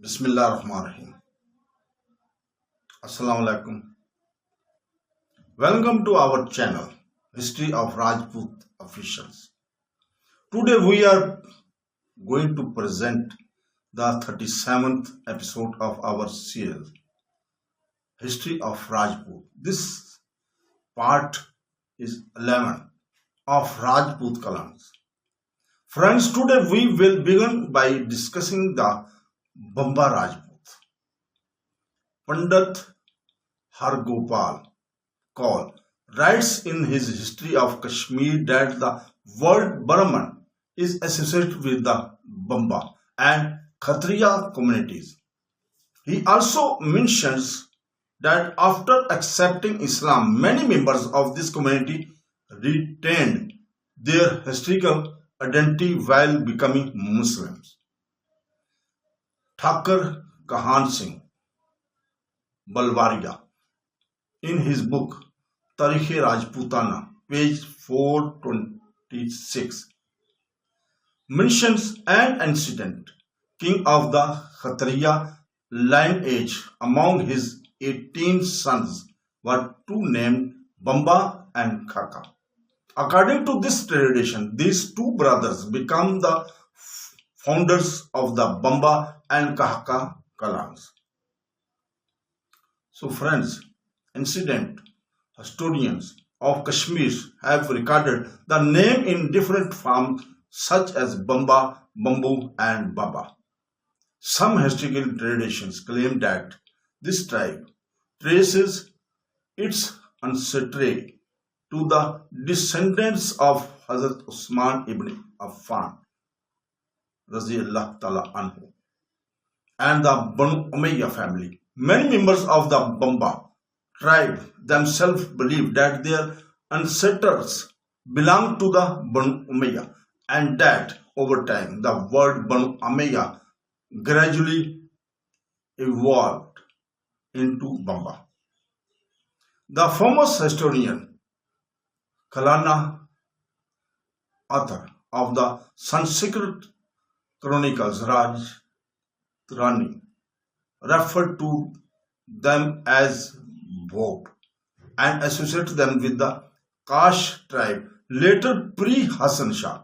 Bismillahirrahmanirrahim. Assalamu alaikum. Welcome to our channel, History of Rajput Officials. Today we are going to present the 37th episode of our series, History of Rajput. This part is 11 of Rajput clans. Friends, today we will begin by discussing the Bamba Rajput. Pandit Hargopal Kaul writes in his History of Kashmir that the word Brahman is associated with the Bamba and Khatriya communities. He also mentions that after accepting Islam, many members of this community retained their historical identity while becoming Muslims. Thakur Kahan Singh Balwaria, in his book Tarikh-e Rajputana, page 426, mentions an incident. King of the Khatriya lineage, among his 18 sons were two named Bamba and Khaka. According to this tradition, these two brothers become the founders of the Bamba and Khaka clans. So friends, ancient historians of Kashmir have recorded the name in different forms such as Bamba, Bambu and Baba. Some historical traditions claim that this tribe traces its ancestry to the descendants of Hazrat Usman ibn Affan anhu, and the Banu Umayya family. Many members of the Bamba tribe themselves believe that their ancestors belong to the Banu Umayya, and that over time the word Banu Umayya gradually evolved into Bamba. The famous historian Kalana, author of the Sanskrit chronicles Rajatarangini, referred to them as Bhog and associated them with the Kash tribe. Later, Pri-Hasan Shah,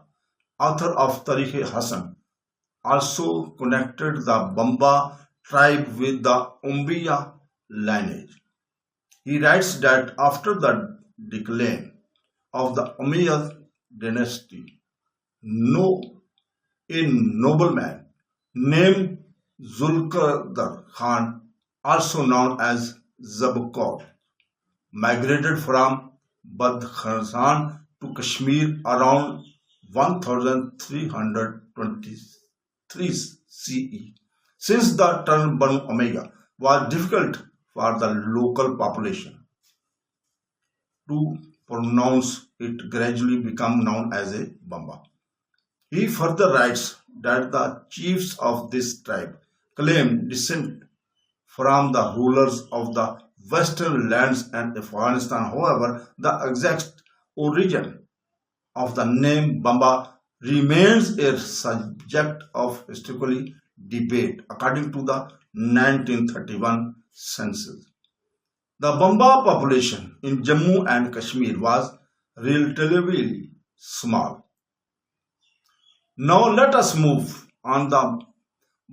author of Tarikh-e-Hasan, also connected the Bamba tribe with the Umayya lineage. He writes that after the decline of the Umayyad dynasty, a nobleman named Zulqadar Khan, also known as Zabakov, migrated from Badkhsan to Kashmir around 1323 CE. Since the term Banu Umayya was difficult for the local population to pronounce, it gradually became known as a Bamba. He further writes that the chiefs of this tribe claim descent from the rulers of the western lands and Afghanistan. However, the exact origin of the name Bamba remains a subject of historical debate. According to the 1931 census, the Bamba population in Jammu and Kashmir was relatively small. Now let us move on the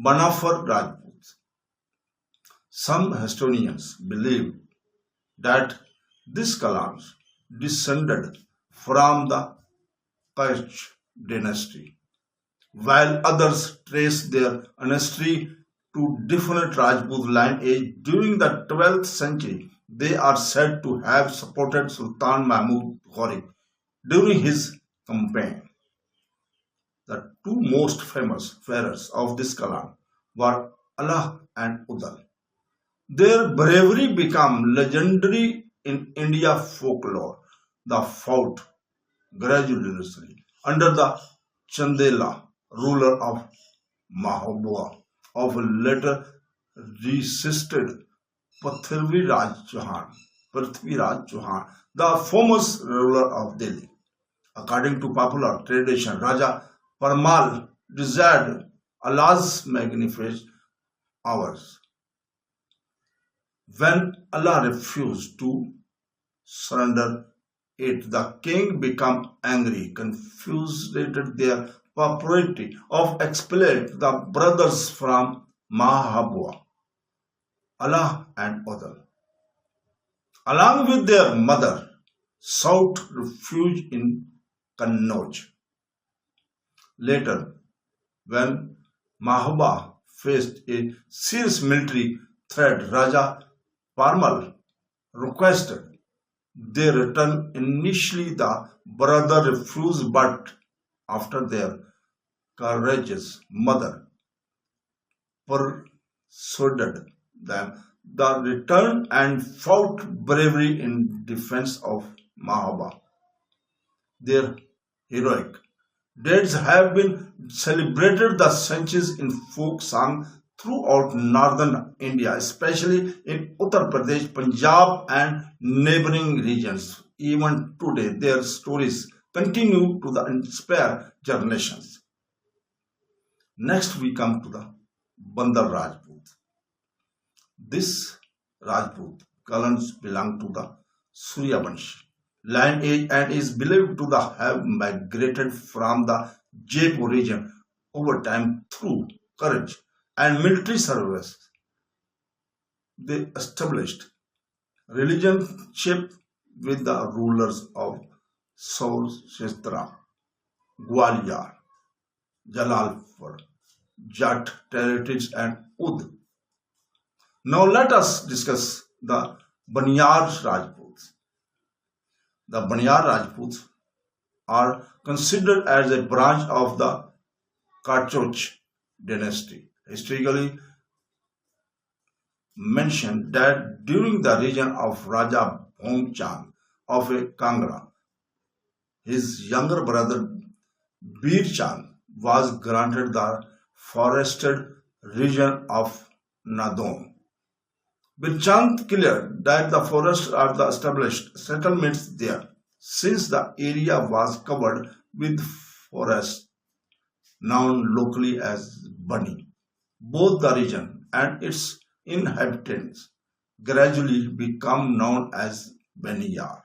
Banafar Rajputs. Some historians believe that this clan descended from the Katoch dynasty, while others trace their ancestry to different Rajput lineage. During the 12th century, they are said to have supported Sultan Mahmud Ghori during his campaign. The two most famous pharaohs of this clan were Allah and Udal. Their bravery became legendary in India folklore. They fought gradually under the Chandela ruler of Mahoba, of later resisted Prithviraj, the famous ruler of Delhi. According to popular tradition, Raja Paramal desired Allah's magnificence hours. When Allah refused to surrender it, the king became angry, confused their propriety of expelled the brothers from Mahoba, Allah and other, along with their mother, sought refuge in Katoch. Later, when Mahoba faced a serious military threat, Raja Parmal requested they return. Initially, the brother refused, but after their courageous mother persuaded them, they returned and fought bravely in defense of Mahoba. Their heroic deeds have been celebrated the centuries in folk song throughout northern India, especially in Uttar Pradesh, Punjab, and neighboring regions. Even today, their stories continue to inspire generations. Next, we come to the Bandar Rajput. This Rajput clans belong to the Suryavanshi lineage and is believed to have migrated from the Jaipur region over time through courage and military service. They established relationship with the rulers of Saurashtra, Gwalior, Jalalpur, Jat territories and Ud. Now let us discuss the Baniyar Rajputs. The Baniyar Rajputs are considered as a branch of the Katoch dynasty. Historically mentioned that during the reign of Raja Bhomchand of Kangra, his younger brother Bir Chand was granted the forested region of Nadon. Bir Chand declared that the forests are the established settlements there, since the area was covered with forests known locally as Bani. Both the region and its inhabitants gradually become known as Baniyar.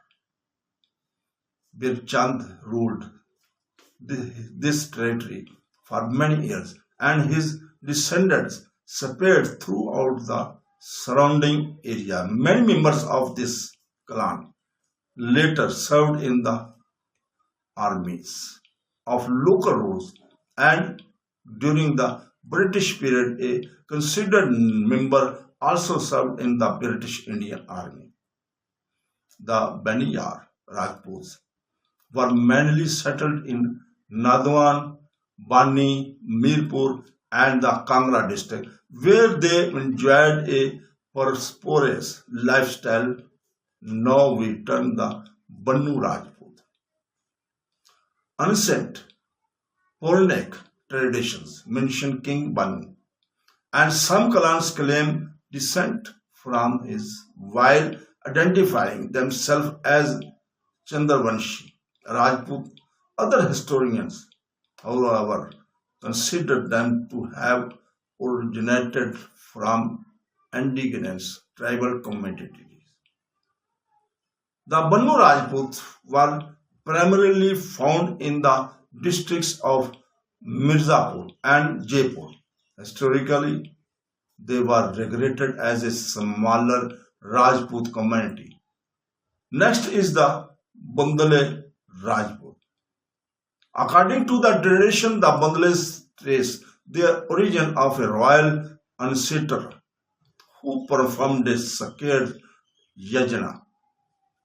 Bir Chand ruled this territory for many years, and his descendants spread throughout the surrounding area. Many members of this clan later served in the armies of local rulers, and during the British period, a considered member also served in the British Indian Army. The Baniyar Rajputs were mainly settled in Nadwan, Bani, Mirpur, and the Kangra district, where they enjoyed a prosperous lifestyle. Now we turn the Bannu Rajput. Ancient Puranic traditions mention King Banu, and some clans claim descent from his, while identifying themselves as Chandravanshi Rajput. Other historians, however, consider them to have originated from indigenous tribal communities. The Bannu Rajputs were primarily found in the districts of Mirzapur and Jaipur. Historically, they were regarded as a smaller Rajput community. Next is the Bundela Rajput. According to the tradition, the Bundelas trace their origin of a royal ancestor who performed a sacred yajna,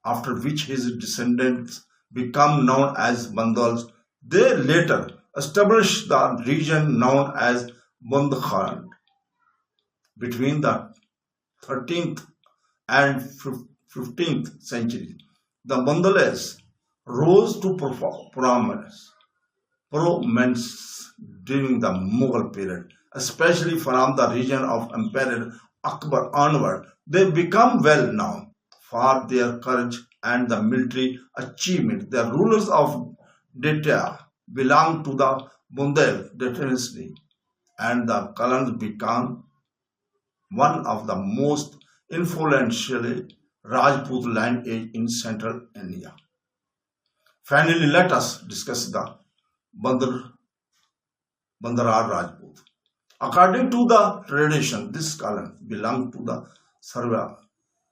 after which his descendants become known as Bandals. They later established the region known as Bundelkhand. Between the 13th and 15th centuries, the Bundelas rose to prominence during the Mughal period, especially from the region of Emperor Akbar onward. They become well known for their courage and the military achievement. The rulers of Datia belonged to the Bundel dynasty, and the clans became one of the most influential Rajput lineage in central India. Finally, let us discuss the Bandarhar Rajput. According to the tradition, this clan belonged to the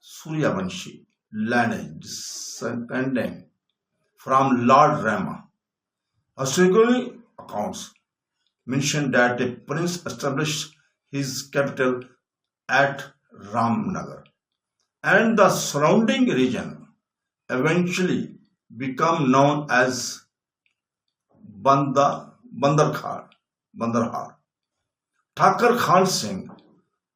Suryavanshi lineage descending from Lord Rama. Historical accounts mention that a prince established his capital at Ramnagar, and the surrounding region eventually became known as Bandarhar. Thakur Khan Singh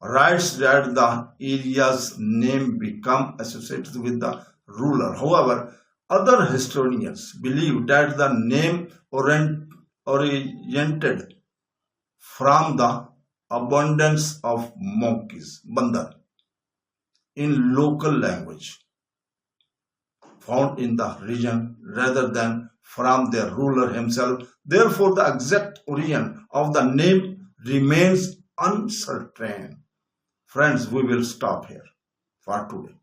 writes that the area's name became associated with the ruler. However, other historians believe that the name originated from the abundance of monkeys, bandar, in local language found in the region rather than from their ruler himself. Therefore, the exact origin of the name remains uncertain. Friends, we will stop here for today.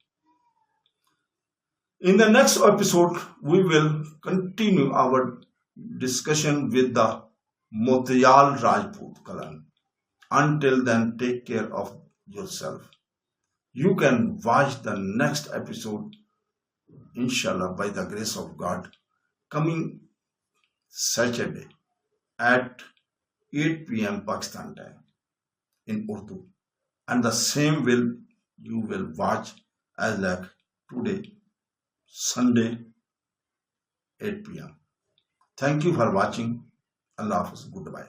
In the next episode, we will continue our discussion with the Motial Rajput clan. Until then, take care of yourself. You can watch the next episode, inshallah, by the grace of God, coming Saturday at 8 p.m. Pakistan time in Urdu. And the same you will watch as like today, Sunday, 8 p.m. Thank you for watching. Allah Hafiz. Goodbye.